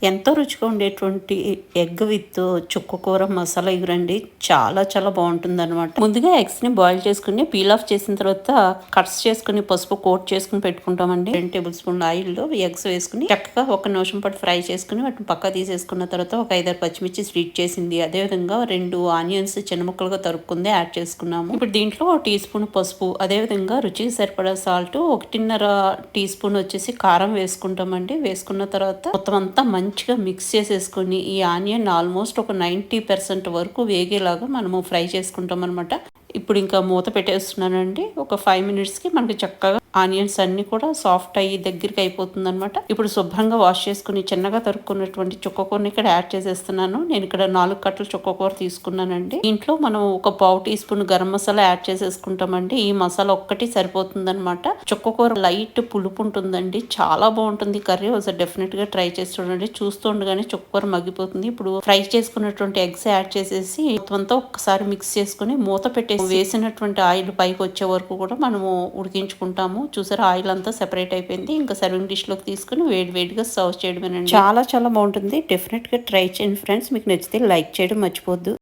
ఎంతో రుచిగా ఉండేటువంటి ఎగ్ విత్ చుక్కకూర మసాలా ఎగురండి. చాలా చాలా బాగుంటుందన్నమాట. ముందుగా ఎగ్స్ని బాయిల్ చేసుకుని పీల్ ఆఫ్ చేసిన తర్వాత కట్స్ చేసుకుని పసుపు కోట్ చేసుకుని పెట్టుకుంటామండి. 2 టేబుల్ స్పూన్ ఆయిల్లో ఎగ్స్ వేసుకుని చక్కగా 1 నిమిషం పాటు ఫ్రై చేసుకుని వాటిని పక్క తీసేసుకున్న తర్వాత ఒక 5-6 పచ్చిమిర్చి స్వీట్ చేసింది, అదేవిధంగా 2 ఆనియన్స్ చిన్న ముక్కలుగా తరుక్కుంది యాడ్ చేసుకున్నాము. ఇప్పుడు దీంట్లో 1 టీ స్పూన్ పసుపు, అదేవిధంగా రుచికి సరిపడా సాల్ట్, 1.5 టీ స్పూన్ వచ్చేసి కారం వేసుకుంటామండి. వేసుకున్న తర్వాత మొత్తం అంతా మంచిగా మిక్స్ చేసేసుకొని ఈ ఆనియన్ ఆల్మోస్ట్ ఒక 90% వరకు వేగేలాగా మనము ఫ్రై చేసుకుంటాం అనమాట. ఇప్పుడు ఇంకా మూత పెట్టేస్తున్నానండి. ఒక 5 మినిట్స్కి మనకి చక్కగా ఆనియన్స్ అన్ని కూడా సాఫ్ట్ అయ్యి దగ్గరికి అయిపోతుంది అనమాట. ఇప్పుడు శుభ్రంగా వాష్ చేసుకుని చిన్నగా తరుక్కున్నటువంటి చుక్కకూరని ఇక్కడ యాడ్ చేసేస్తున్నాను. నేను ఇక్కడ 4 కట్టలు చుక్కకూర తీసుకున్నానండి. ఇంట్లో మనం ఒక పావు teaspoon garam masala add చేసేసుకుంటామండి. ఈ మసాలా ఒక్కటి సరిపోతుంది అనమాట. చుక్కకూర లైట్ పులుపు ఉంటుందండి, చాలా బాగుంటుంది కర్రీ. ఒకసారి డెఫినెట్ గా ట్రై చేసి చూడండి. చూస్తుండగానే చుక్కకూర మగ్గిపోతుంది. ఇప్పుడు ఫ్రై చేసుకున్నటువంటి ఎగ్స్ యాడ్ చేసేసి మొత్తం అంతా ఒక్కసారి మిక్స్ చేసుకుని మూత పెట్టేసి వేసినటువంటి ఆయిల్ పైకి వచ్చే వరకు కూడా మనము ఉడికించుకుంటాము. చూసారా, ఆయిల్ అంతా సెపరేట్ అయిపోయింది. ఇంకా సర్వింగ్ డిష్ లోకి తీసుకుని వేడిగా సర్వ్ చేయడమేనండి. చాలా చాలా బాగుంటుంది. డెఫినెట్ గా ట్రై చేయండి ఫ్రెండ్స్. మీకు నచ్చితే లైక్ చేయడం మర్చిపోద్దు.